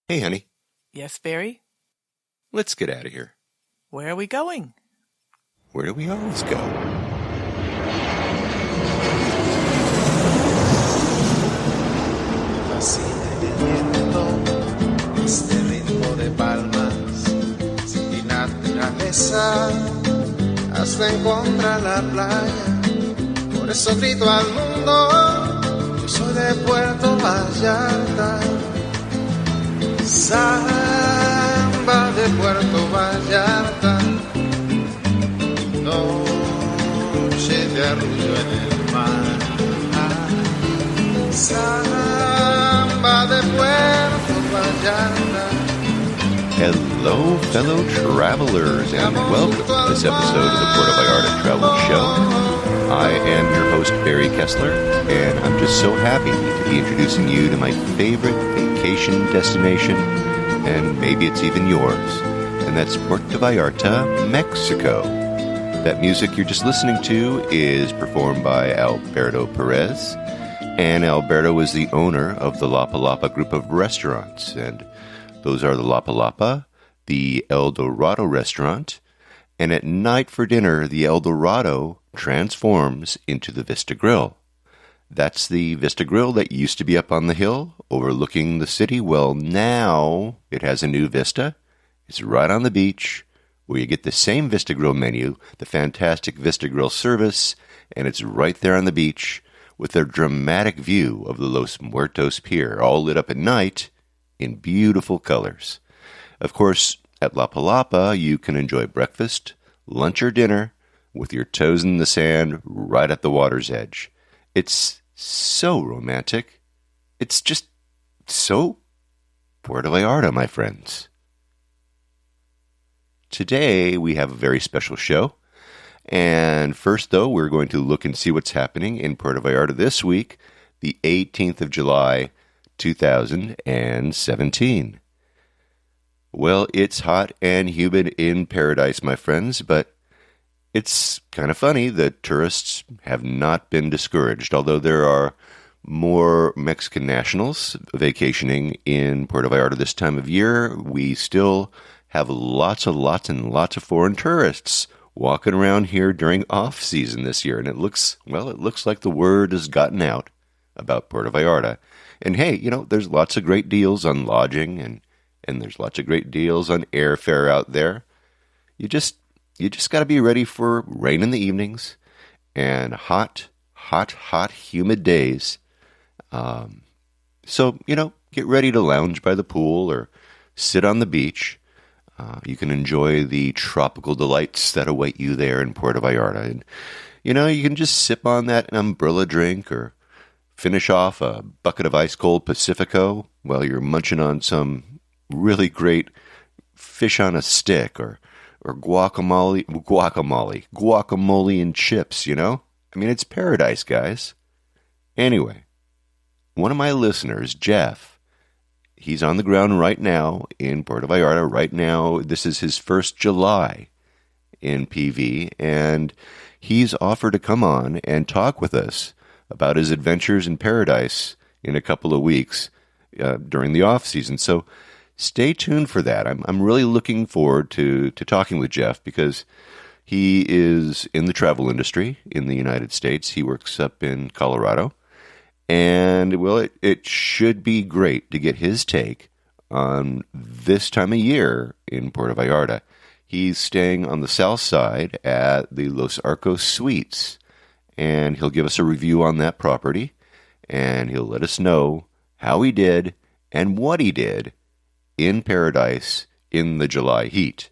Hey, honey. Yes, Barry? Let's get out of here. Where are we going? Where do we always go? Este ritmo de palmas, sin mi naturaleza, hasta encontrar la playa. Por eso grito al mundo, yo soy de Puerto Vallarta. Samba de Puerto Vallarta, noche de arrullo en el mar. Samba de Puerto Vallarta. Hello, fellow travelers, and welcome to this episode of the Puerto Vallarta Travel Show. I am your host, Barry Kessler, and I'm just so happy to be introducing you to my favorite vacation destination, and maybe it's even yours, and that's Puerto Vallarta, Mexico. That music you're just listening to is performed by Alberto Perez, and Alberto is the owner of the Lapa Lapa group of restaurants, and those are the Lapa Lapa, the El Dorado restaurant, and at night for dinner, the El Dorado transforms into the Vista Grill. That's the Vista Grill that used to be up on the hill overlooking the city. Well, now it has a new vista. It's right on the beach where you get the same Vista Grill menu, the fantastic Vista Grill service, and it's right there on the beach with a dramatic view of the Los Muertos Pier, all lit up at night in beautiful colors. Of course, at Lapa Lapa, you can enjoy breakfast, lunch, or dinner with your toes in the sand right at the water's edge. It's so romantic. It's just so Puerto Vallarta, my friends. Today, we have a very special show. And first, though, we're going to look and see what's happening in Puerto Vallarta this week, the 18th of July, 2017. Well, it's hot and humid in paradise, my friends, but it's kind of funny that tourists have not been discouraged, although there are more Mexican nationals vacationing in Puerto Vallarta this time of year. We still have lots of foreign tourists walking around here during off-season this year, and it looks like the word has gotten out about Puerto Vallarta. And hey, there's lots of great deals on lodging, and there's lots of great deals on airfare out there. You just got to be ready for rain in the evenings and hot, humid days. So, get ready to lounge by the pool or sit on the beach. You can enjoy the tropical delights that await you there in Puerto Vallarta. And, you can just sip on that umbrella drink or finish off a bucket of ice-cold Pacifico while you're munching on some really great fish on a stick or guacamole and chips, it's paradise, guys. Anyway, one of my listeners, Jeff, he's on the ground right now in Puerto Vallarta. Right now, this is his first July in PV, and he's offered to come on and talk with us about his adventures in paradise in a couple of weeks during the off-season. So stay tuned for that. I'm really looking forward to talking with Jeff because he is in the travel industry in the United States. He works up in Colorado. And, well, it should be great to get his take on this time of year in Puerto Vallarta. He's staying on the south side at the Los Arcos Suites, and he'll give us a review on that property, and he'll let us know how he did and what he did in paradise in the July heat.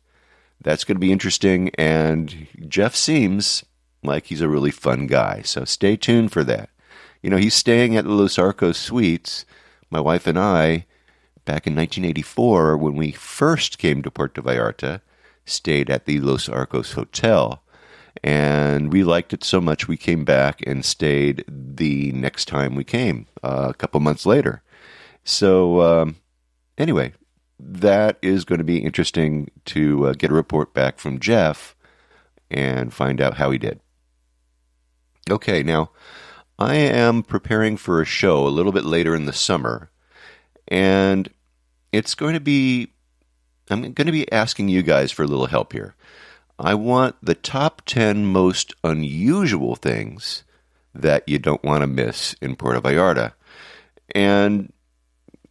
That's going to be interesting, and Jeff seems like he's a really fun guy, so stay tuned for that. He's staying at the Los Arcos Suites. My wife and I, back in 1984, when we first came to Puerto Vallarta, stayed at the Los Arcos Hotel. And we liked it so much we came back and stayed the next time we came, a couple months later. So, anyway, that is going to be interesting to get a report back from Jeff and find out how he did. Okay, now, I am preparing for a show a little bit later in the summer, and it's going to be, I'm going to be asking you guys for a little help here. I want the top 10 most unusual things that you don't want to miss in Puerto Vallarta. And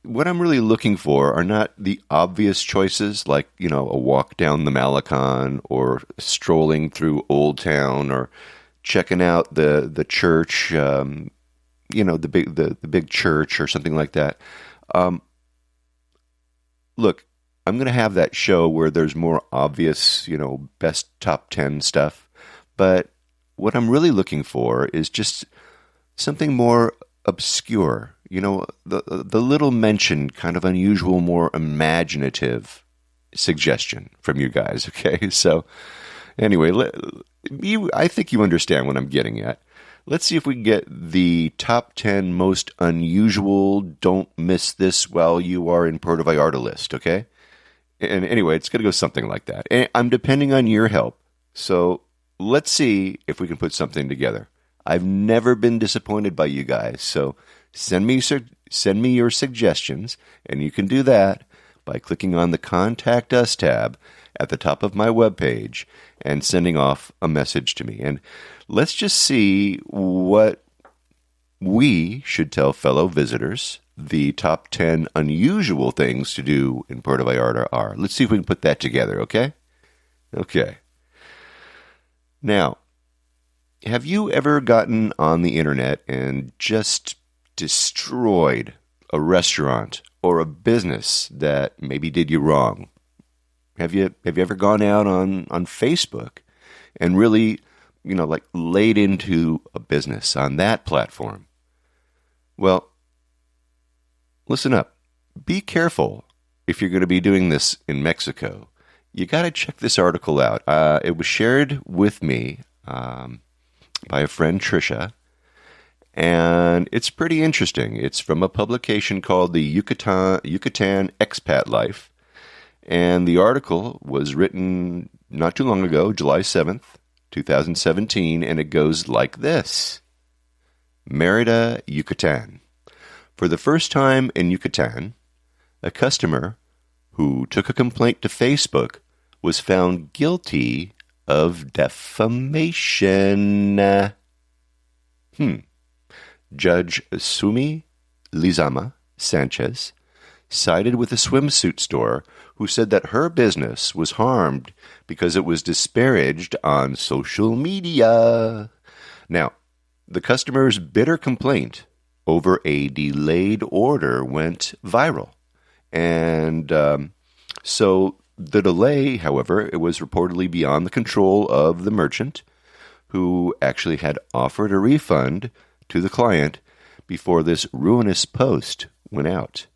what I'm really looking for are not the obvious choices like, a walk down the Malecon or strolling through Old Town or checking out the church, the big church or something like that. Look, I'm going to have that show where there's more obvious, best top 10 stuff. But what I'm really looking for is just something more obscure, the little mentioned, kind of unusual, more imaginative suggestion from you guys, okay? So anyway, I think you understand what I'm getting at. Let's see if we can get the top 10 most unusual, don't miss this while you are in Puerto Vallarta list, okay? And anyway, it's going to go something like that. And I'm depending on your help. So let's see if we can put something together. I've never been disappointed by you guys. So send me your suggestions, and you can do that by clicking on the Contact Us tab at the top of my webpage and sending off a message to me. And let's just see what we should tell fellow visitors the top 10 unusual things to do in Puerto Vallarta are. Let's see if we can put that together, okay? Okay. Now, have you ever gotten on the internet and just destroyed a restaurant or a business that maybe did you wrong? Have you ever gone out on Facebook and really, laid into a business on that platform? Well, listen up. Be careful if you're going to be doing this in Mexico. You got to check this article out. It was shared with me by a friend, Trisha, and it's pretty interesting. It's from a publication called the Yucatan Expat Life, and the article was written not too long ago, July 7th, 2017, and it goes like this. Mérida, Yucatan. For the first time in Yucatan, a customer who took a complaint to Facebook was found guilty of defamation. Judge Sumi Lizama Sanchez sided with a swimsuit store who said that her business was harmed because it was disparaged on social media. Now, the customer's bitter complaint over a delayed order went viral. And so the delay, however, it was reportedly beyond the control of the merchant, who actually had offered a refund to the client before this ruinous post went out,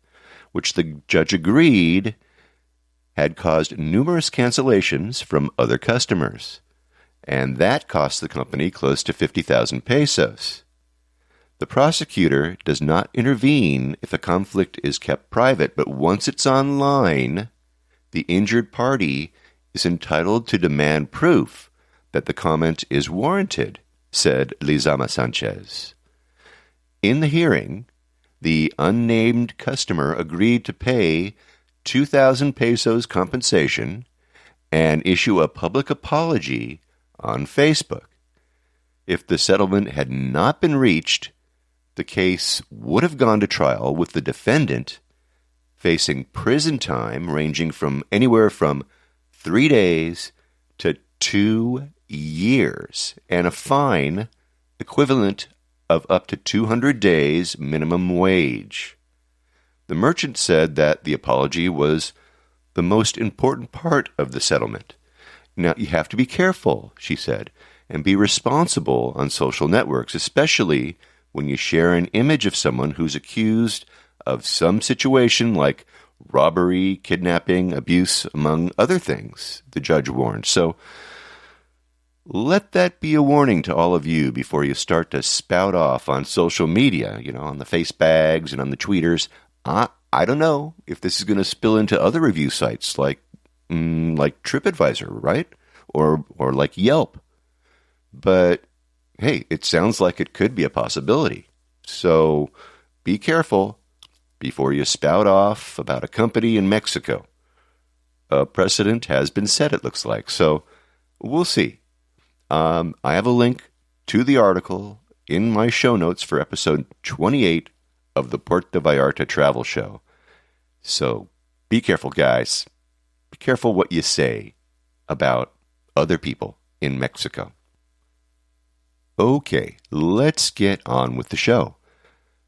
which the judge agreed had caused numerous cancellations from other customers. And that cost the company close to 50,000 pesos. The prosecutor does not intervene if a conflict is kept private, but once it's online, the injured party is entitled to demand proof that the comment is warranted, said Lizama Sanchez. In the hearing, the unnamed customer agreed to pay 2,000 pesos compensation and issue a public apology on Facebook. If the settlement had not been reached, the case would have gone to trial with the defendant facing prison time ranging from anywhere from 3 days to 2 years and a fine equivalent of up to 200 days minimum wage. The merchant said that the apology was the most important part of the settlement. Now, you have to be careful, she said, and be responsible on social networks, especially when you share an image of someone who's accused of some situation like robbery, kidnapping, abuse, among other things, the judge warned. So let that be a warning to all of you before you start to spout off on social media, on the face bags and on the tweeters. I don't know if this is going to spill into other review sites like TripAdvisor, right? Or like Yelp. But hey, it sounds like it could be a possibility. So be careful. before you spout off about a company in Mexico. A precedent has been set, it looks like. So we'll see. I have a link to the article in my show notes for episode 28 of the Puerto Vallarta Travel Show. So be careful, guys. Be careful what you say about other people in Mexico. Okay, let's get on with the show.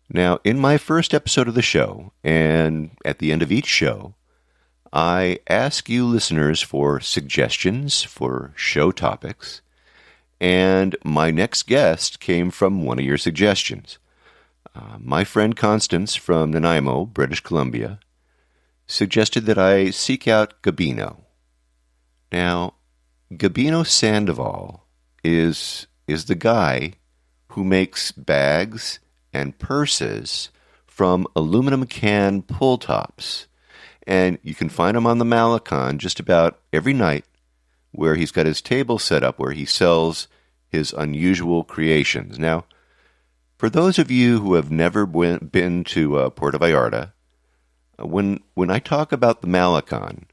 Now, in my first episode of the show, and at the end of each show, I ask you listeners for suggestions for show topics, and my next guest came from one of your suggestions. My friend Constance from Nanaimo, British Columbia, suggested that I seek out Gabino. Now, Gabino Sandoval is the guy who makes bags and purses from aluminum can pull tops. And you can find him on the Malecon just about every night, where he's got his table set up where he sells his unusual creations. Now, for those of you who have never been to Puerto Vallarta, when I talk about the Malecon,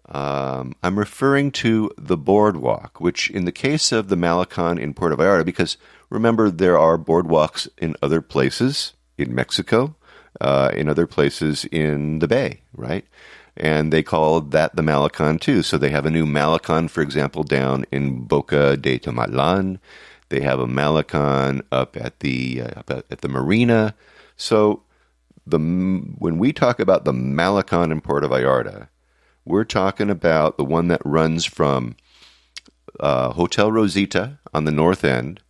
I'm referring to the boardwalk, which in the case of the Malecon in Puerto Vallarta, because remember there are boardwalks in other places in Mexico, in other places in the Bay, right? And they call that the Malecon too. So they have a new Malecon, for example, down in Boca de Tomatlan. They have a Malecon up at the marina. So when we talk about the Malecon in Puerto Vallarta, we're talking about the one that runs from Hotel Rosita on the north end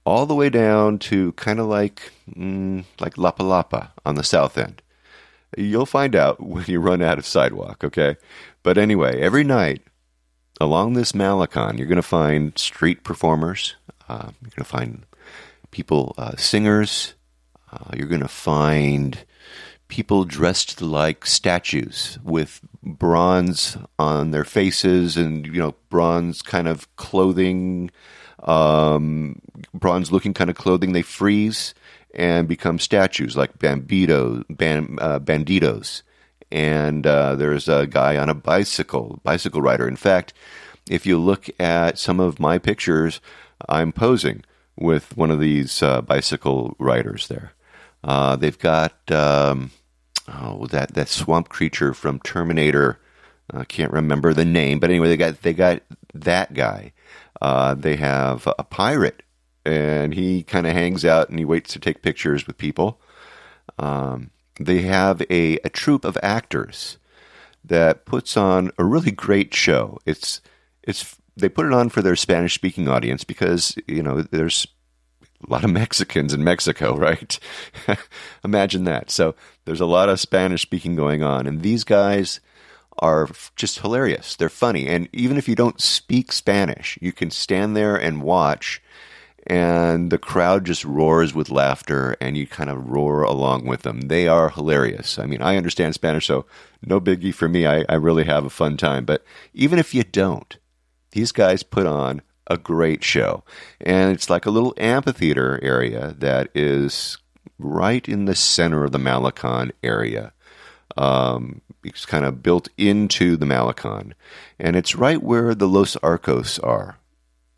all the way down to kind of like Lapa Lapa on the south end. You'll find out when you run out of sidewalk, okay? But anyway, every night along this Malecon, you're going to find street performers. You're going to find people, singers. You're going to find people dressed like statues with bronze on their faces and, bronze kind of clothing, bronze-looking kind of clothing. They freeze and become statues like banditos. And there's a guy on a bicycle rider. In fact, if you look at some of my pictures, I'm posing with one of these bicycle riders there. They've got that swamp creature from Terminator. I can't remember the name, but anyway, they got that guy. They have a pirate, and he kind of hangs out and he waits to take pictures with people. They have a troupe of actors that puts on a really great show. They put it on for their Spanish-speaking audience because, there's a lot of Mexicans in Mexico, right? Imagine that. So there's a lot of Spanish speaking going on. And these guys are just hilarious. They're funny. And even if you don't speak Spanish, you can stand there and watch, and the crowd just roars with laughter, and you kind of roar along with them. They are hilarious. I mean, I understand Spanish, so no biggie for me. I really have a fun time. But even if you don't, these guys put on a great show. And it's like a little amphitheater area that is right in the center of the Malecon area. It's kind of built into the Malecon. And it's right where the Los Arcos are,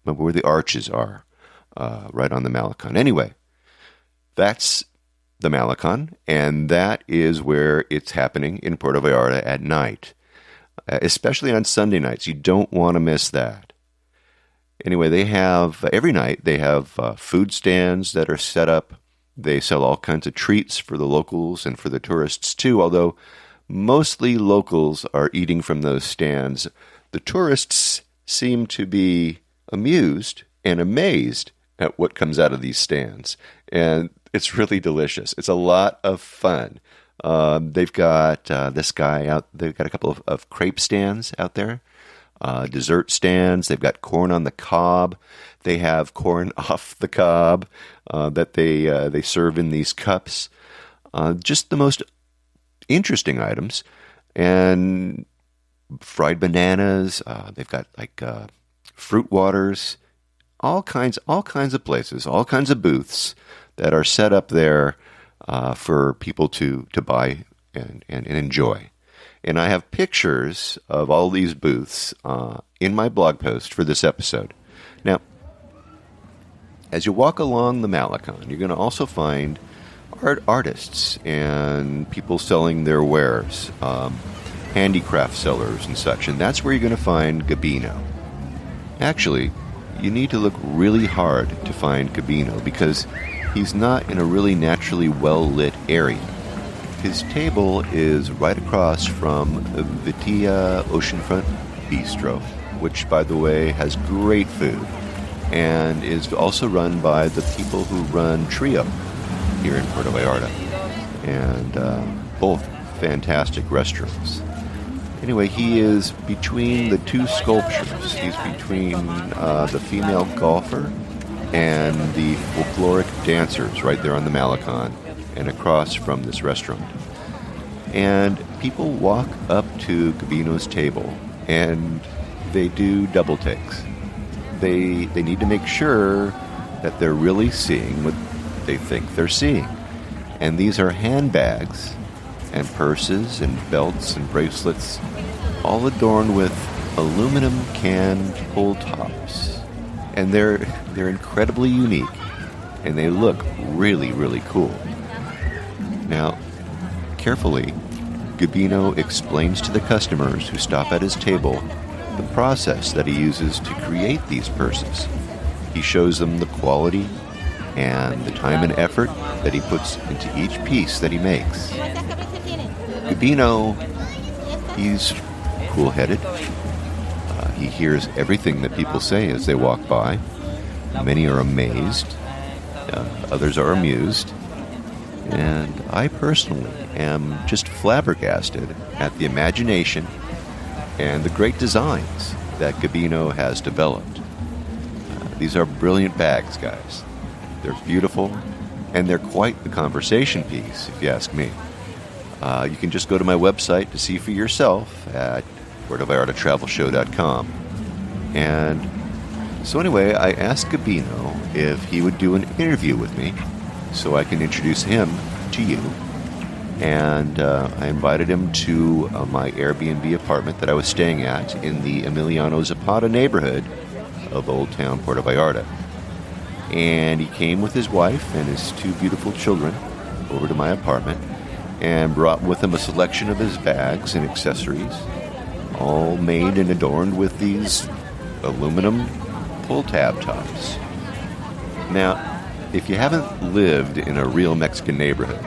where the arches are, right on the Malecon. Anyway, that's the Malecon, and that is where it's happening in Puerto Vallarta at night, especially on Sunday nights. You don't want to miss that. Anyway, they have, every night, they have food stands that are set up. They sell all kinds of treats for the locals and for the tourists too, although mostly locals are eating from those stands. The tourists seem to be amused and amazed at what comes out of these stands. And it's really delicious. It's a lot of fun. They've got this guy out, they've got a couple of crepe stands out there. Dessert stands. They've got corn on the cob. They have corn off the cob that they serve in these cups. Just the most interesting items. And fried bananas. They've got like fruit waters. All kinds of places, all kinds of booths that are set up there for people to buy and enjoy. And I have pictures of all these booths in my blog post for this episode. Now, as you walk along the Malecon, you're going to also find artists and people selling their wares, handicraft sellers and such. And that's where you're going to find Gabino. Actually, you need to look really hard to find Gabino because he's not in a really naturally well-lit area. His table is right across from Vitia Oceanfront Bistro, which, by the way, has great food and is also run by the people who run Trio here in Puerto Vallarta. And both fantastic restaurants. Anyway, he is between the two sculptures. He's between the female golfer and the folkloric dancers right there on the Malecon and across from this restaurant. And people walk up to Gabino's table and they do double takes. They need to make sure that they're really seeing what they think they're seeing. And these are handbags and purses and belts and bracelets, all adorned with aluminum can pull tops. And they're incredibly unique, and they look really, really cool. Now, carefully, Gabino explains to the customers who stop at his table the process that he uses to create these purses. He shows them the quality and the time and effort that he puts into each piece that he makes. Gabino, he's cool-headed. He hears everything that people say as they walk by. Many are amazed. Others are amused. And I personally am just flabbergasted at the imagination and the great designs that Gabino has developed. These are brilliant bags, guys. They're beautiful, and they're quite the conversation piece, if you ask me. You can just go to my website to see for yourself at PuertoVallartaTravelShow.com. And so anyway, I asked Gabino if he would do an interview with me so I can introduce him to you. And I invited him to my Airbnb apartment that I was staying at in the Emiliano Zapata neighborhood of Old Town Puerto Vallarta. And he came with his wife and his two beautiful children over to my apartment and brought with him a selection of his bags and accessories, all made and adorned with these aluminum pull-tab tops. Now, if you haven't lived in a real Mexican neighborhood,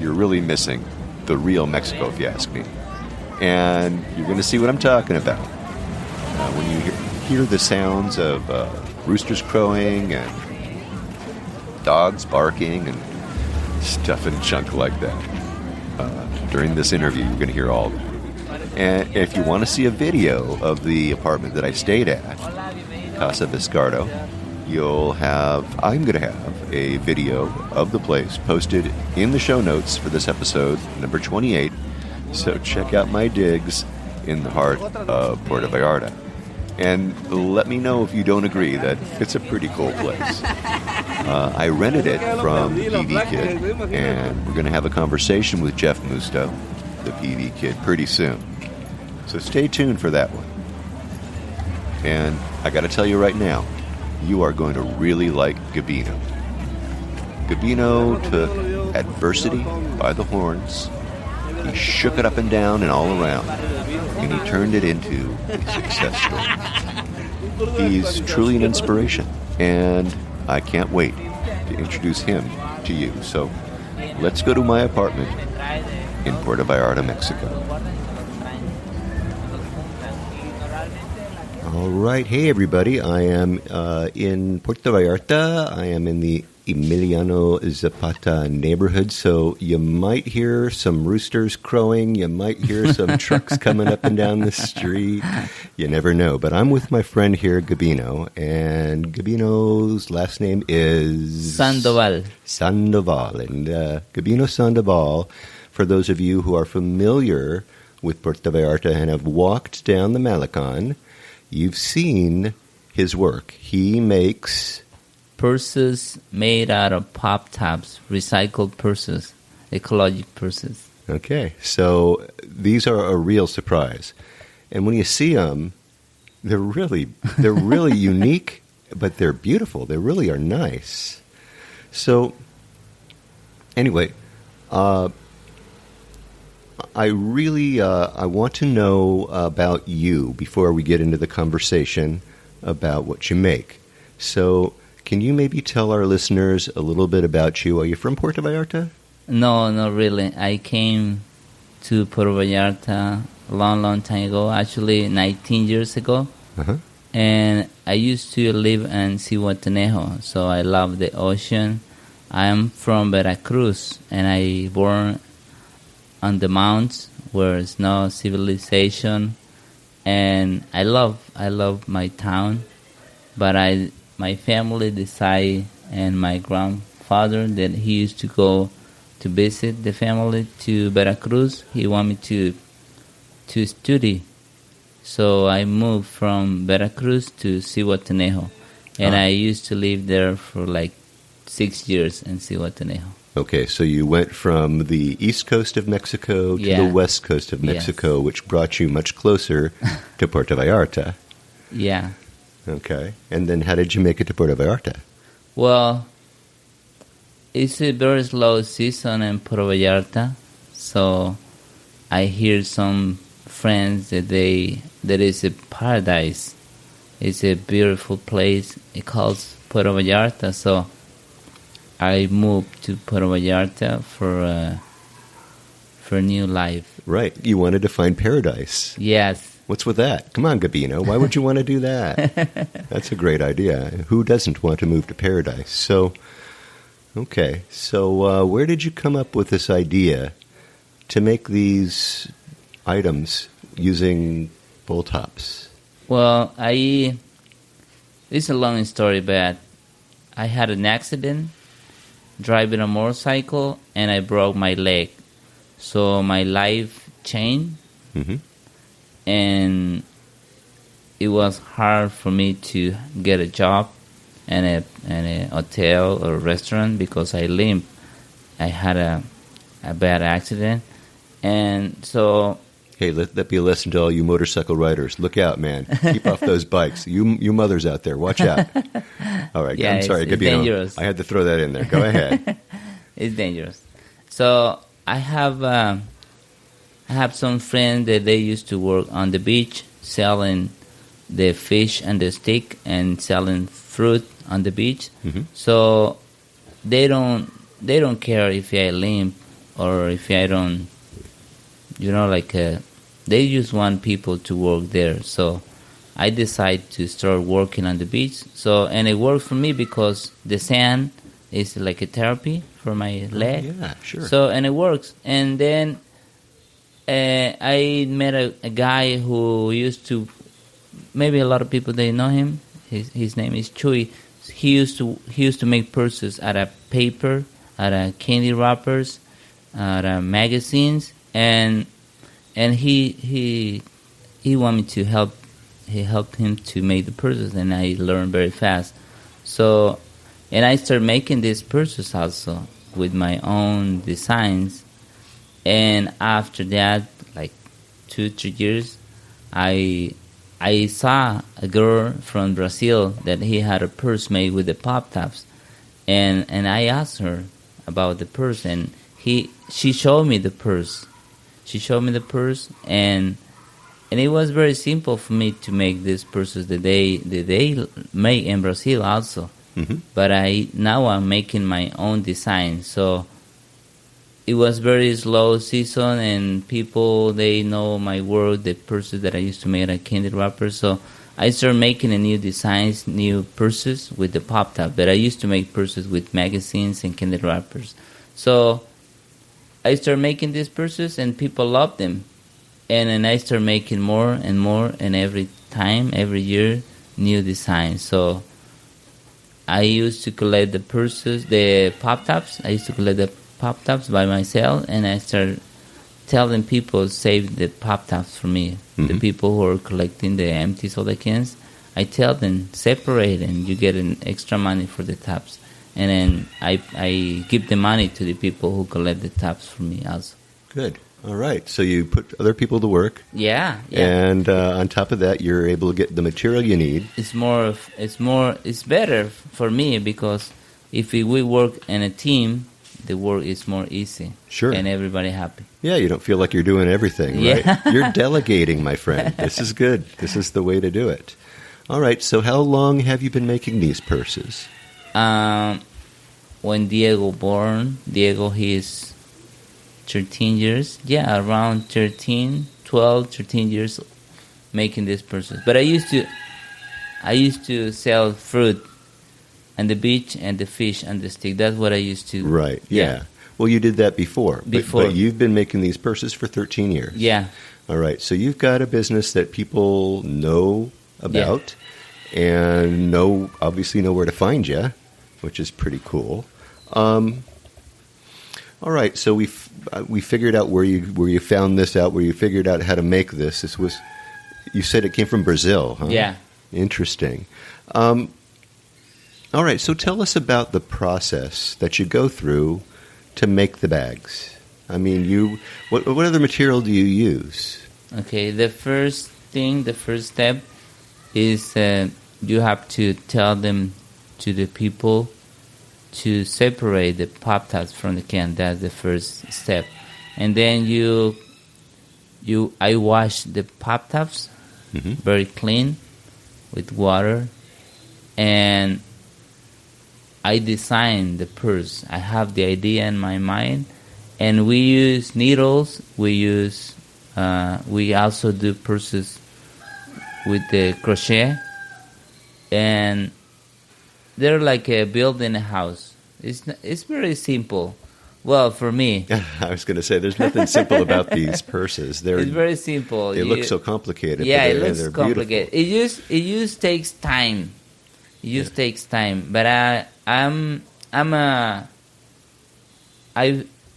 you're really missing the real Mexico, if you ask me. And you're going to see what I'm talking about. When you hear the sounds of roosters crowing and dogs barking and stuff and junk like that. During this interview, you're going to hear all that. And if you want to see a video of the apartment that I stayed at, Casa Viscardo, I'm going to have a video of the place posted in the show notes for this episode, number 28. So check out my digs in the heart of Puerto Vallarta. And let me know if you don't agree that it's a pretty cool place. I rented it from the PV Kid, and we're going to have a conversation with Jeff Musto, the PV Kid, pretty soon. So stay tuned for that one. And I got to tell you right now, you are going to really like Gabino. Gabino took adversity by the horns. He shook it up and down and all around, and he turned it into a success story. He's truly an inspiration, and I can't wait to introduce him to you. So let's go to my apartment in Puerto Vallarta, Mexico. All right. Hey, everybody. I am in Puerto Vallarta. I am in the Emiliano Zapata neighborhood, so you might hear some roosters crowing. You might hear some trucks coming up and down the street. You never know. But I'm with my friend here, Gabino, and Gabino's last name is... Sandoval. Sandoval. And Gabino Sandoval, for those of you who are familiar with Puerto Vallarta and have walked down the Malecon, you've seen his work. He makes purses made out of pop tops, recycled purses, ecologic purses. Okay, so these are a real surprise. And when you see them, they're really unique, but they're beautiful. They really are nice. So, anyway, I want to know about you before we get into the conversation about what you make. So, can you maybe tell our listeners a little bit about you? Are you from Puerto Vallarta? No, not really. I came to Puerto Vallarta a long time ago, actually 19 years ago. Uh-huh. And I used to live in Zihuatanejo, so I love the ocean. I am from Veracruz, and I born on the mountains where there's no civilization. And I love my town, but my family decided, and my grandfather, that he used to go to visit the family to Veracruz. He wanted me to study. So I moved from Veracruz to Zihuatanejo. And I used to live there for like 6 years in Zihuatanejo. Okay, so you went from the east coast of Mexico to the west coast of Mexico, which brought you much closer to Puerto Vallarta. Yeah. Okay, and then how did you make it to Puerto Vallarta? Well, it's a very slow season in Puerto Vallarta, so I hear some friends that is a paradise. It's a beautiful place. It calls Puerto Vallarta, so I moved to Puerto Vallarta for new life. Right, you wanted to find paradise. Yes. What's with that? Come on, Gabino, why would you want to do that? That's a great idea. Who doesn't want to move to paradise? So, okay, so where did you come up with this idea to make these items using bowl tops? Well, it's a long story, but I had an accident driving a motorcycle, and I broke my leg. So my life changed, and it was hard for me to get a job in a hotel or restaurant because I limp. I had a bad accident, and so. Hey, let that be a lesson to all you motorcycle riders. Look out, man. Keep off those bikes. You mothers out there, watch out. All right, yeah, I'm sorry, it's Gabino. dangerous. I had to throw that in there. Go ahead. It's dangerous. So I have some friends that they used to work on the beach selling the fish and the stick and selling fruit on the beach. So they don't care if I limp or if I don't. They just want people to work there. So I decided to start working on the beach. And it worked for me because the sand is like a therapy for my leg. Yeah, sure. And it works. And then I met a guy who used to, maybe a lot of people, they know him. His name is Chuy. He used to make purses out of paper, out of candy wrappers, out of magazines. And he wanted me to help. He helped him to make the purses, and I learned very fast. So, and I started making these purses also with my own designs. And after that, like 2-3 years, I saw a girl from Brazil that he had a purse made with the pop tops, and I asked her about the purse, and she showed me the purse. She showed me the purse, and it was very simple for me to make these purses that they make in Brazil also. But now I'm making my own design. So it was very slow season, and people, they know my work, the purses that I used to make at candy wrappers. So I started making a new designs, new purses with the pop top. But I used to make purses with magazines and candy wrappers. So I started making these purses, and people loved them. And then I started making more and more, and every year, new designs. So I used to collect the purses, the pop-tops. I used to collect the pop-tops by myself, and I started telling people, save the pop-tops for me. The people who are collecting the empty soda cans, I tell them separate, and you get an extra money for the tabs. And then I give the money to the people who collect the tabs for me also. Good. All right. So you put other people to work. Yeah. And on top of that, you're able to get the material you need. It's better for me because if we work in a team, the work is more easy. Sure. And everybody happy. Yeah, you don't feel like you're doing everything, right? Yeah. You're delegating, my friend. This is good. This is the way to do it. All right. So how long have you been making these purses? When Diego born, he's 13 years. Yeah, around 13 years making these purses. But I used to sell fruit on the beach and the fish on the stick. That's what I used to. Right. Yeah. Well, you did that before. But you've been making these purses for 13 years. Yeah. All right. So you've got a business that people know about and obviously know where to find you, which is pretty cool. All right. So we figured out where you found this out, where you figured out how to make this. This was, you said it came from Brazil, huh? Yeah. Interesting. All right. So tell us about the process that you go through to make the bags. I mean, what other material do you use? Okay. The first step is you have to tell them to the people to separate the pop tarts from the can. That's the first step. And then I wash the pop tarts very clean with water, and I design the purse. I have the idea in my mind, and we use needles. We also do purses with the crochet, and they're like building a house. It's very simple. Well, for me. I was going to say, there's nothing simple about these purses. It's very simple. They look so complicated. Yeah, but it looks complicated. Beautiful. It just takes time. Takes time. But I am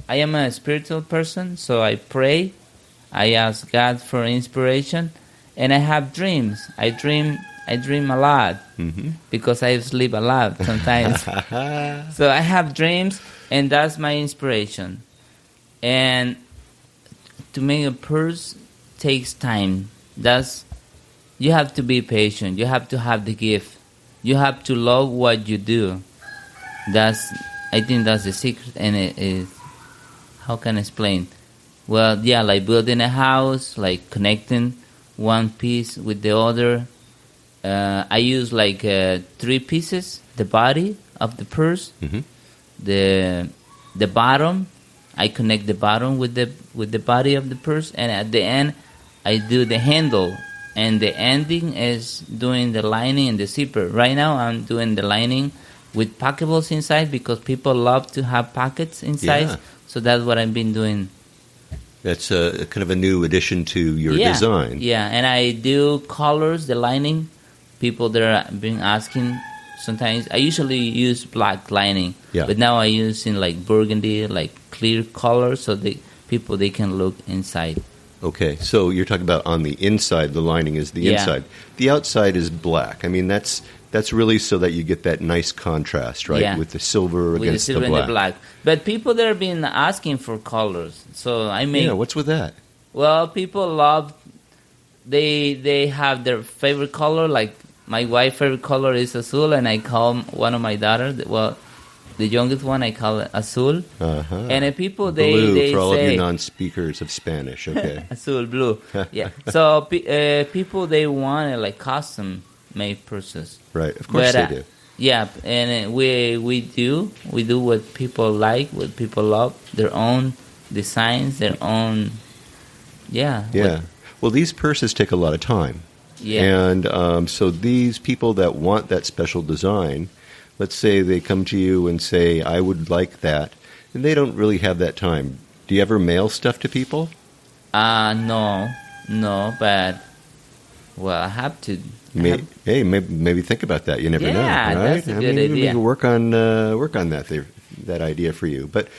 a spiritual person, so I pray. I ask God for inspiration, and I have dreams. I dream a lot because I sleep a lot sometimes. So I have dreams, and that's my inspiration. And to make a purse takes time. You have to be patient. You have to have the gift. You have to love what you do. I think that's the secret, and it is. How can I explain? Well, yeah, like building a house, like connecting one piece with the other. I use like 3 pieces: the body of the purse, the bottom. I connect the bottom with the body of the purse, and at the end, I do the handle, and the ending is doing the lining and the zipper. Right now, I'm doing the lining with packables inside because people love to have pockets inside. Yeah. So that's what I've been doing. That's kind of a new addition to your design. Yeah, and I do colors, the lining. People that are been asking sometimes. I usually use black lining, but now I use in like burgundy, like clear color, so they can look inside. Okay, so you're talking about on the inside, the lining is the inside. The outside is black. I mean, that's really so that you get that nice contrast, right? Yeah. With the silver With against the silver the black. and the black. But people that have been asking for colors, so I make. Yeah, what's with that? Well, people love. They have their favorite color. Like my wife's favorite color is azul, and I call one of my daughters. Well, the youngest one, I call it azul. And people blue they for all say, of you non-speakers of Spanish. Okay, azul, blue. Yeah. So people they want like custom made purses. Right. Of course they do. Yeah, and we do what people like, what people love, their own designs, their own. Yeah. Well, these purses take a lot of time. Yeah. And so these people that want that special design, let's say they come to you and say, I would like that, and they don't really have that time. Do you ever mail stuff to people? No, but, well, I have to. Hey, maybe think about that. You never know, right? That's a good idea. We can work on that idea for you. But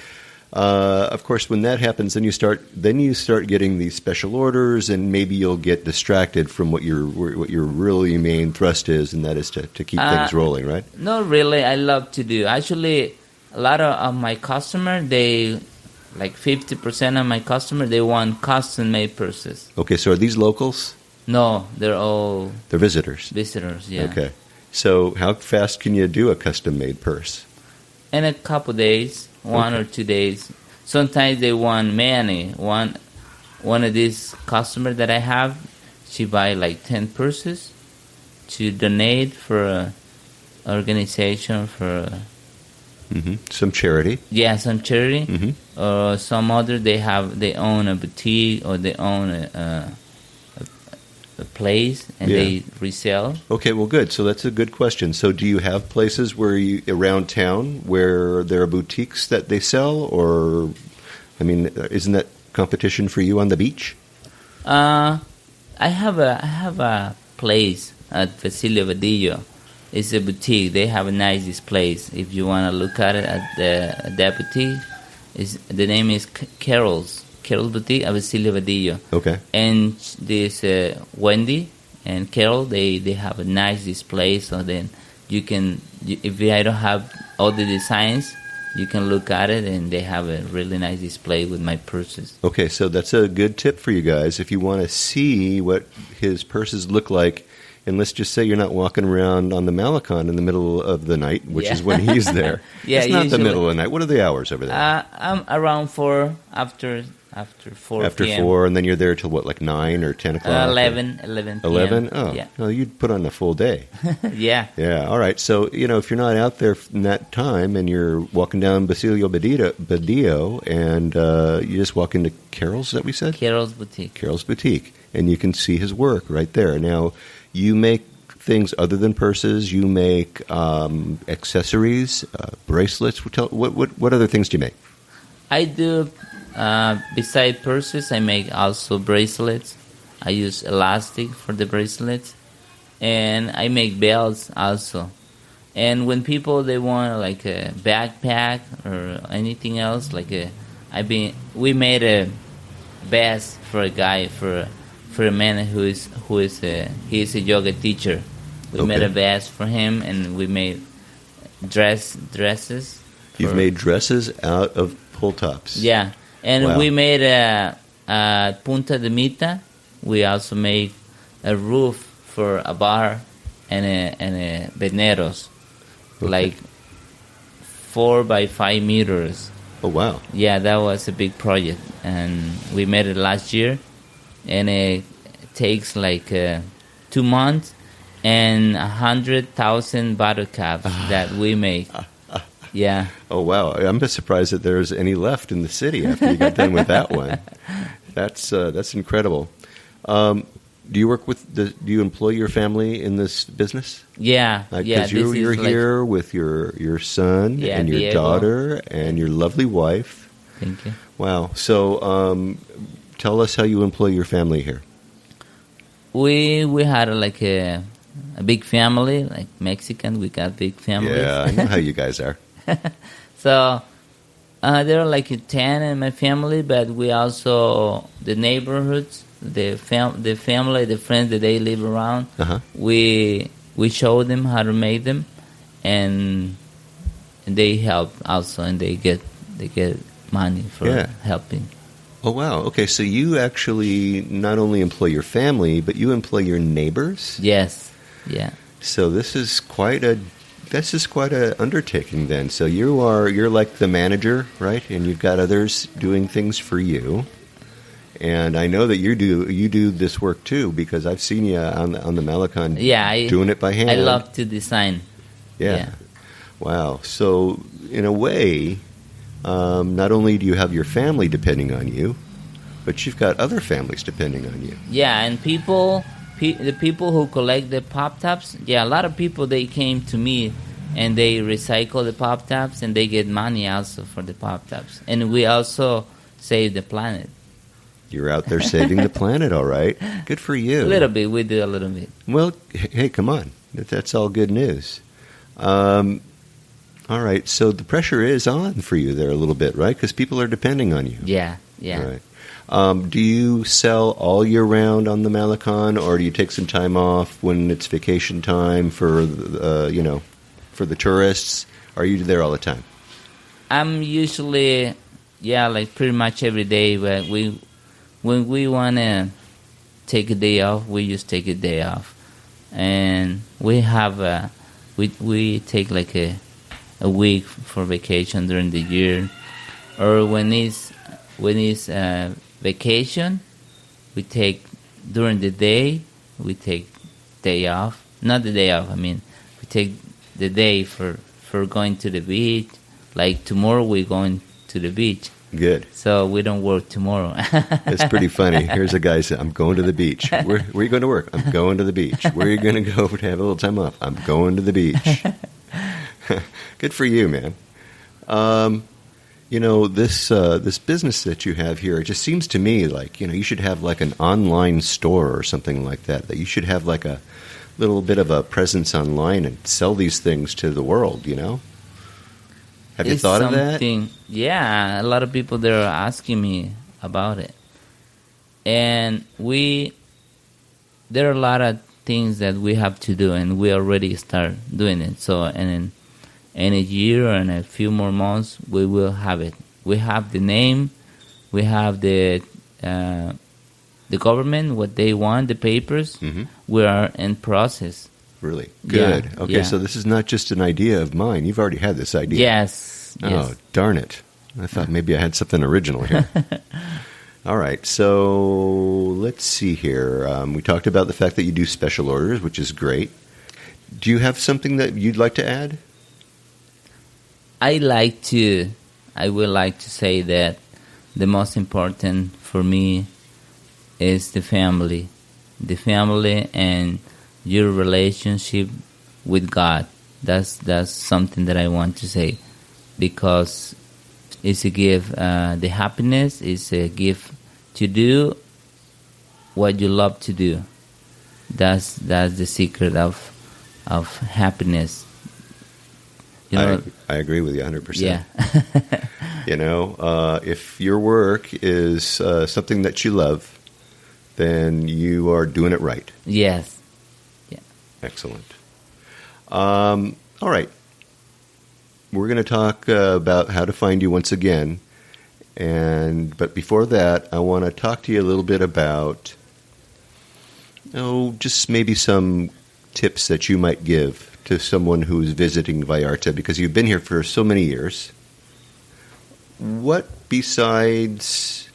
Of course, when that happens, then you start getting these special orders, and maybe you'll get distracted from what your really main thrust is, and that is to keep things rolling, right? No, really, I love to do. Actually, a lot of my customers, they like 50% of my customers, they want custom-made purses. Okay, so are these locals? No, they're visitors. Visitors, yeah. Okay, so how fast can you do a custom-made purse? In a couple days. 1 or 2 days. Sometimes they want many. One of these customers that I have, she buy like 10 purses to donate for an organization for some charity. Yeah, some charity. Or some other they own a boutique or they own a place and they resell. Okay, well, good. So that's a good question. So do you have places around town where there are boutiques that they sell, or, I mean, isn't that competition for you on the beach? I have a place at Basilio Vadillo. It's a boutique. They have a nice place. If you want to look at it at that boutique, the name is Carol's Boutique at Basilio Vadillo. Okay. And this Wendy and Carol, they have a nice display. So then you can, if I don't have all the designs, you can look at it, and they have a really nice display with my purses. Okay, so that's a good tip for you guys. If you want to see what his purses look like, and let's just say you're not walking around on the Malecon in the middle of the night, which is when he's there. Yeah, it's not usually, the middle of the night. What are the hours over there? I'm around 4 after 4 After p.m. 4, and then you're there till what, like 9 or 10 o'clock? 11 p.m. 11? Oh, yeah. No, you'd put on a full day. Yeah. Yeah, all right. So, if you're not out there in that time and you're walking down Basilio Badillo and you just walk into Carol's, is that what we said? Carol's Boutique. Carol's Boutique. And you can see his work right there. Now, you make things other than purses. You make accessories, bracelets. What other things do you make? I do, beside purses, I make also bracelets. I use elastic for the bracelets. And I make belts also. And when people, they want like a backpack or anything else, we made a vest for a guy, for a man he's a yoga teacher. We made a vest for him, and we made dresses. You've made dresses out of pull tops. Yeah, and we made a punta de mita. We also made a roof for a bar and a veneros, like 4 by 5 meters. Oh wow! Yeah, that was a big project, and we made it last year, and it takes like 2 months and 100,000 bottle caps that we make. Yeah. Oh wow! I'm just surprised that there's any left in the city after you got done with that one. That's incredible. Do you employ your family in this business? Yeah, Because you're here with your son and your Diego. daughter and your lovely wife. Thank you. Wow. So, tell us how you employ your family here. We had like a big family, like Mexican. We got big families. Yeah, I know how you guys are. So there are like 10 in my family, but we also the neighborhoods, the family, the friends that they live around. We show them how to make them, and they help also, and they get money for helping. Oh wow! Okay, so you actually not only employ your family, but you employ your neighbors. Yes. Yeah. So this is quite a undertaking then. So you're like the manager, right? And you've got others doing things for you. And I know that you do this work too, because I've seen you on the Malecon doing it by hand. I love to design. Yeah. Wow. So in a way, not only do you have your family depending on you, but you've got other families depending on you. Yeah, and the people who collect the pop tops, a lot of people, they came to me and they recycle the pop tops and they get money also for the pop tops. And we also save the planet. You're out there saving the planet, all right. Good for you. A little bit. We do a little bit. Well, hey, come on. That's all good news. All All right. So the pressure is on for you there a little bit, right? Because people are depending on you. Yeah. Right. Do you sell all year round on the Malecon, or do you take some time off when it's vacation time for for the tourists? Are you there all the time? I'm usually, like pretty much every day. But when we want to take a day off, we just take a day off, and we have we take like a week for vacation during the year, or when it's vacation, we take during the day. We take day off, not the day off. I mean, we take the day for going to the beach. Like tomorrow, we're going to the beach. Good. So we don't work tomorrow. It's pretty funny. Here's a guy saying, I'm going to the beach. Where are you going to work? I'm going to the beach. Where are you going to go to have a little time off? I'm going to the beach. Good for you, man. This business that you have here, it just seems to me like, you should have like an online store or something like that. That you should have like a little bit of a presence online and sell these things to the world, Have you thought of that? Yeah, a lot of people there are asking me about it. And there are a lot of things that we have to do, and we already start doing it. So, in a year or in a few more months, we will have it. We have the name, we have the government, what they want, the papers. Mm-hmm. We are in process. Really? Good. Yeah, okay, so this is not just an idea of mine. You've already had this idea. Yes. Oh, darn it. I thought maybe I had something original here. All right, so let's see here. We talked about the fact that you do special orders, which is great. Do you have something that you'd like to add? I would like to say that the most important for me is the family. The family and your relationship with God. That's something that I want to say, because it's a gift. The happiness is a gift to do what you love to do. That's the secret of happiness. I agree with you 100%. Yeah. If your work is something that you love, then you are doing it right. Yes. Excellent. All right. We're going to talk about how to find you once again. But before that, I want to talk to you a little bit about, just maybe some tips that you might give to someone who's visiting Vallarta, because you've been here for so many years. What, besides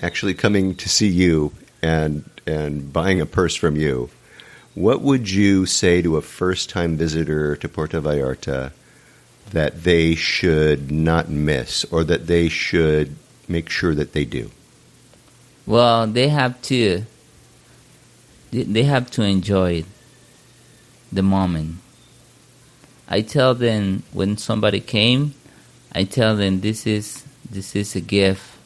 actually coming to see you and buying a purse from you, what would you say to a first-time visitor to Puerto Vallarta that they should not miss, or that they should make sure that they do? Well, they have to enjoy the moment. I tell them, when somebody came, I tell them this is a gift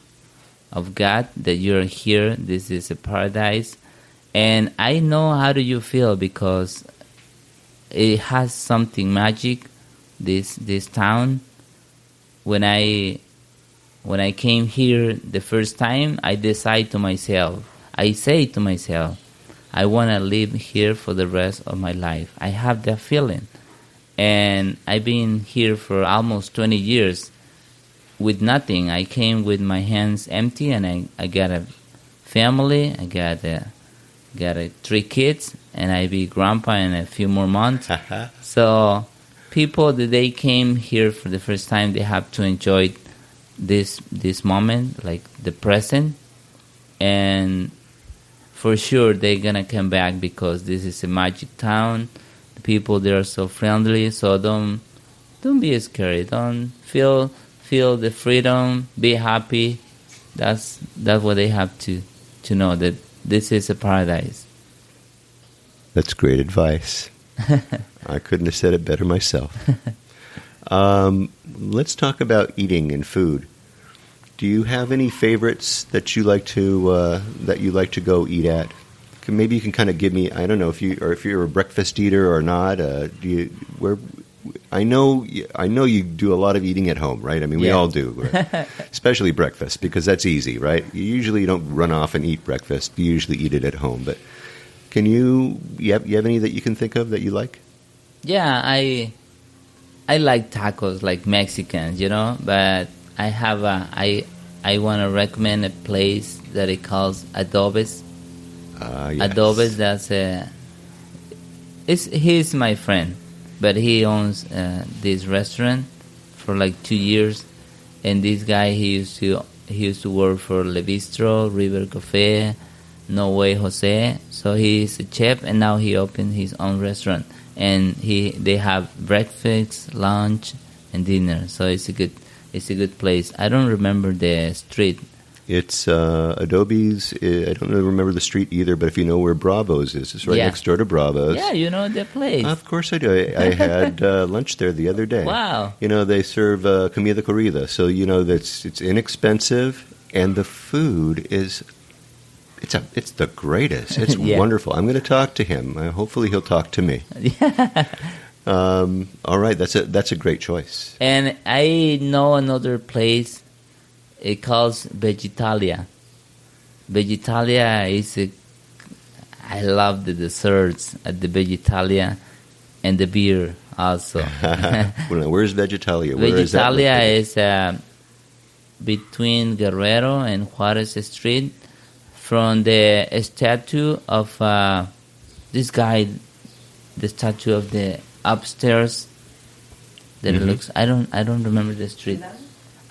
of God, that you're here. This is a paradise. And I know how do you feel, because it has something magic, this town. When I came here the first time, I say to myself, I want to live here for the rest of my life. I have that feeling. And I've been here for almost 20 years with nothing. I came with my hands empty, and I got a family. I got 3 kids, and I be grandpa in a few more months. So people that they came here for the first time, they have to enjoy this moment, like the present, and for sure they're gonna come back, because this is a magic town. The people there are so friendly. So don't be scared. Don't feel the freedom. Be happy. That's what they have to know, that this is a paradise. That's great advice. I couldn't have said it better myself. Let's talk about eating and food. Do you have any favorites that you like to go eat at? Maybe you can kind of give me, I don't know if you're a breakfast eater or not. I know you do a lot of eating at home, right? I mean, we Yeah. all do, right? Especially breakfast, because that's easy, right? You don't run off and eat breakfast. You usually eat it at home. But you have any that you can think of that you like? Yeah, I like tacos, like Mexicans, but I want to recommend a place that it calls Adobes. Yes. Adobes, he's my friend, but he owns this restaurant for like 2 years, and this guy he used to work for Le Bistro, River Cafe, No Way Jose. So he's a chef, and now he opened his own restaurant, and they have breakfast, lunch, and dinner. So it's a good place. I don't remember the street. It's Adobe's. I don't remember the street either, but if you know where Bravo's is, it's right Yeah. next door to Bravo's. Yeah, you know the place. Of course I do. I had lunch there the other day. Wow. They serve comida corrida, so it's inexpensive, and the food is it's the greatest. It's Yeah. wonderful. I'm going to talk to him. Hopefully he'll talk to me. All right, that's a great choice. And I know another place. It calls Vegetalia. Vegetalia I love the desserts at the Vegetalia and the beer also. Well, where's Vegetalia? Where is that Vegetalia located? is between Guerrero and Juarez Street, from the statue of this guy, the statue of the upstairs that it looks. I don't remember the street.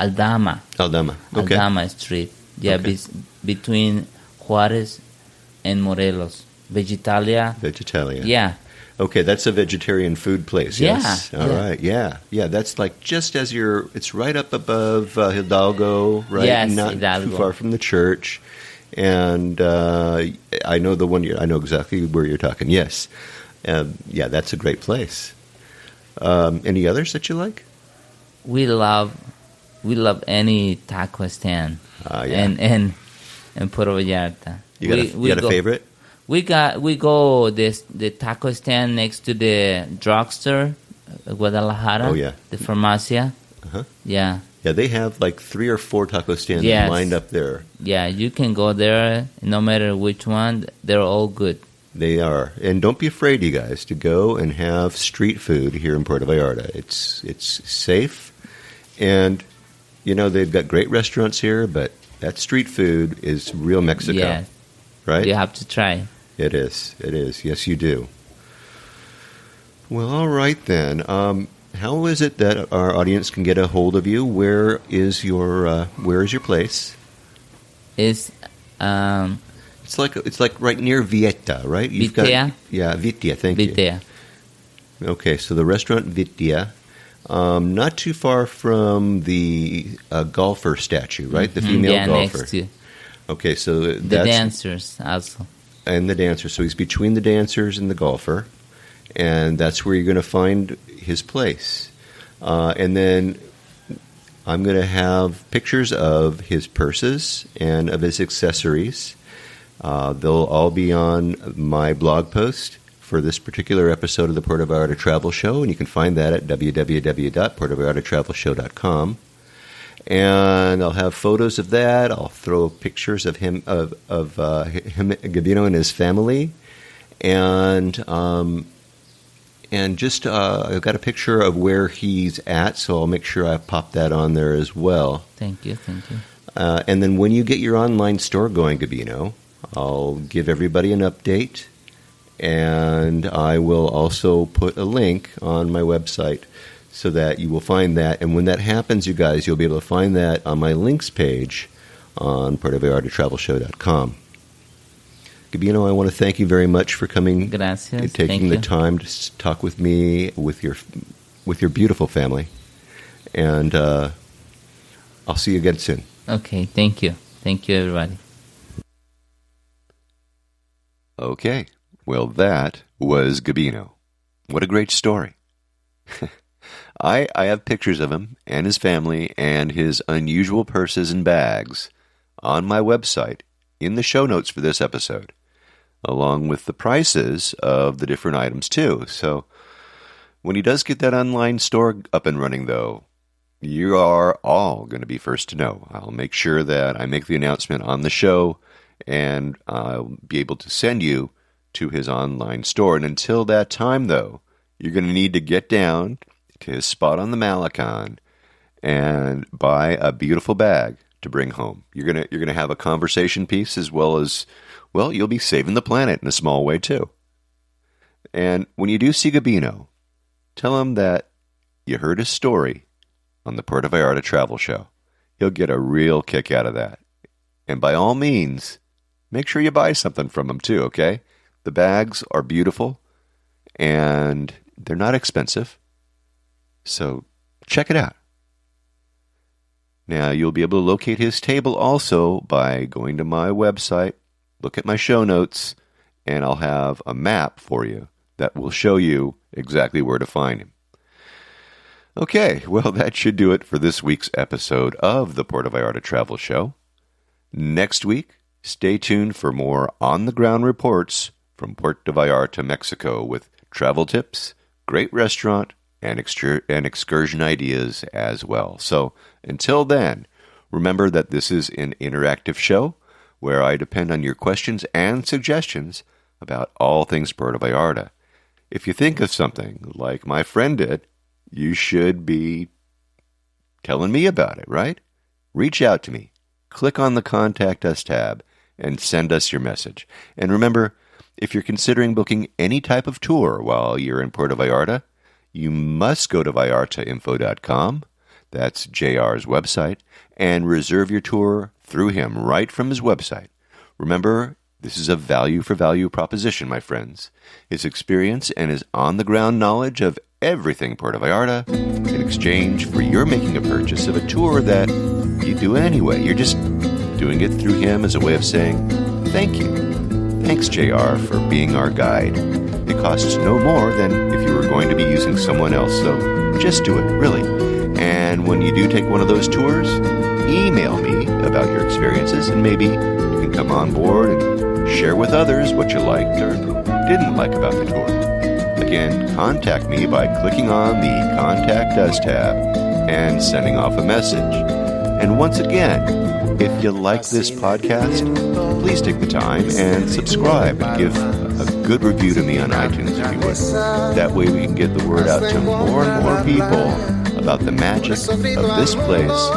Aldama. Aldama. Okay. Aldama Street. Yeah, Okay. Between Juarez and Morelos. Vegetalia. Vegetalia. Yeah. Okay, that's a vegetarian food place. Yes. Yeah, All yeah. right. Yeah. That's like just as it's right up above Hidalgo, right? Yes, Not Hidalgo. too far from the church. And I know I know exactly where you're talking. Yes. Yeah, that's a great place. Any others that you like? We love any taco stand. Yeah. And Puerto Vallarta. You got a favorite? We go the taco stand next to the drugstore, Guadalajara. Oh, yeah. The Farmacia. Uh-huh. Yeah. Yeah, they have like 3 or 4 taco stands Yes. lined up there. Yeah, you can go there no matter which one. They're all good. They are. And don't be afraid, you guys, to go and have street food here in Puerto Vallarta. It's safe, and they've got great restaurants here, but that street food is real Mexico. Yeah. Right? You have to try. It is. Yes, you do. Well, all right then. How is it that our audience can get a hold of you? Where is your place? It's It's like right near Vieta, right? Vitea. Vitea. Thank you. Vitea. Okay, so the restaurant Vitea, not too far from the golfer statue, right? The female Yeah, golfer. next to Okay, so the that's dancers also. and the dancer. So he's between the dancers and the golfer, and that's where you're going to find his place. And then I'm going to have pictures of his purses and of his accessories. They'll all be on my blog post for this particular episode of the Puerto Vallarta Travel Show, and you can find that at www.puertovallartatravelshow.com. And I'll have photos of that. I'll throw pictures of him, him, Gabino, and his family, and just I've got a picture of where he's at, so I'll make sure I pop that on there as well. Thank you. And then when you get your online store going, Gabino, I'll give everybody an update, and I will also put a link on my website so that you will find that. And when that happens, you guys, you'll be able to find that on my links page on PuertoVallartaTravelShow.com. Gabino, I want to thank you very much for coming Gracias. and taking Thank the you. time to talk with me, with your beautiful family. And I'll see you again soon. Okay, thank you. Thank you, everybody. Okay, well, that was Gabino. What a great story. I have pictures of him and his family and his unusual purses and bags on my website in the show notes for this episode, along with the prices of the different items too. So When he does get that online store up and running, though, you are all going to be first to know. I'll make sure that I make the announcement on the show, and I'll be able to send you to his online store. And until that time, though, you're going to need to get down to his spot on the Malecon and buy a beautiful bag to bring home. You're gonna have a conversation piece, as well as, well, you'll be saving the planet in a small way too. And when you do see Gabino, tell him that you heard his story on the Puerto Vallarta Travel Show. He'll get a real kick out of that. And by all means, make sure you buy something from him too, okay? The bags are beautiful, and they're not expensive. So check it out. Now, you'll be able to locate his table also by going to my website, look at my show notes, and I'll have a map for you that will show you exactly where to find him. Okay, well, that should do it for this week's episode of the Puerto Vallarta Travel Show. Next week, stay tuned for more on-the-ground reports from Puerto Vallarta, Mexico, with travel tips, great restaurant, and excursion ideas as well. So until then, remember that this is an interactive show where I depend on your questions and suggestions about all things Puerto Vallarta. If you think of something like my friend did, you should be telling me about it, right? Reach out to me. Click on the Contact Us tab and send us your message. And remember, if you're considering booking any type of tour while you're in Puerto Vallarta, you must go to vallartainfo.com, that's JR's website, and reserve your tour through him right from his website. Remember, this is a value-for-value proposition, my friends. His experience and his on-the-ground knowledge of everything Puerto Vallarta in exchange for your making a purchase of a tour that you do anyway. You're just doing it through him as a way of saying, thank you. Thanks, JR, for being our guide. It costs no more than if you were going to be using someone else, so just do it, really. And when you do take one of those tours, email me about your experiences, and maybe you can come on board and share with others what you liked or didn't like about the tour. Again, contact me by clicking on the Contact Us tab and sending off a message. And once again, if you like this podcast, please take the time and subscribe and give a good review to me on iTunes if you would. That way we can get the word out to more and more people about the magic of this place,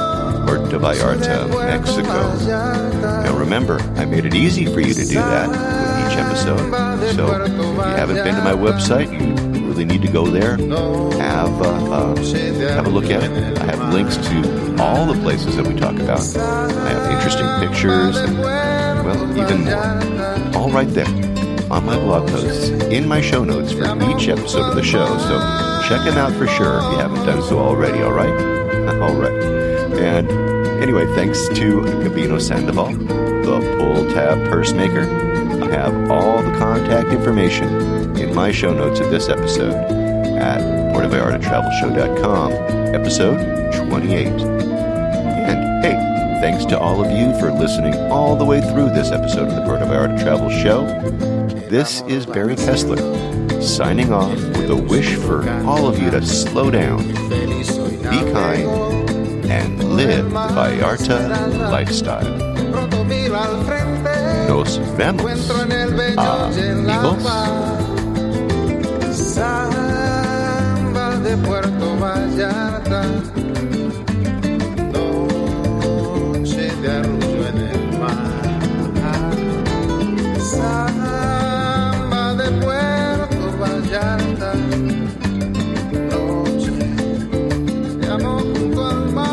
Puerto Vallarta, Mexico. Now remember, I made it easy for you to do that with each episode. So if you haven't been to my website, you really need to go there, have a look at it. I have links to all the places that we talk about. I have interesting pictures and, well, even more. All right there on my blog posts, in my show notes for each episode of the show. So check them out for sure if you haven't done so already, all right? All right. And anyway, thanks to Gabino Sandoval, the pull tab purse maker. I have all the contact information in my show notes of this episode at PuertoVallartaTravelShow.com, episode 28. And hey, thanks to all of you for listening all the way through this episode of the Puerto Vallarta Travel Show. This is Barry Kessler, signing off with a wish for all of you to slow down, be kind, and live the Vallarta lifestyle. Nos vemos, amigos. Samba de Puerto Vallarta, noche de arrullo en el mar. Samba de Puerto Vallarta, noche de amor junto al mar.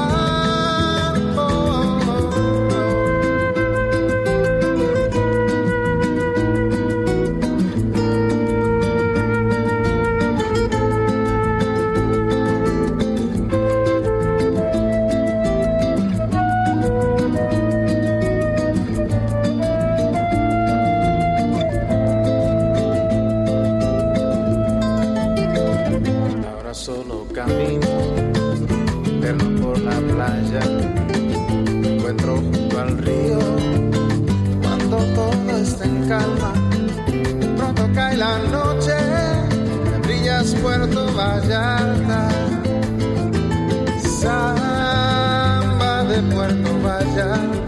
Solo camino, perno por la playa, me encuentro junto al río, cuando todo está en calma, pronto cae la noche, brilla días Puerto Vallarta, samba de Puerto Vallarta.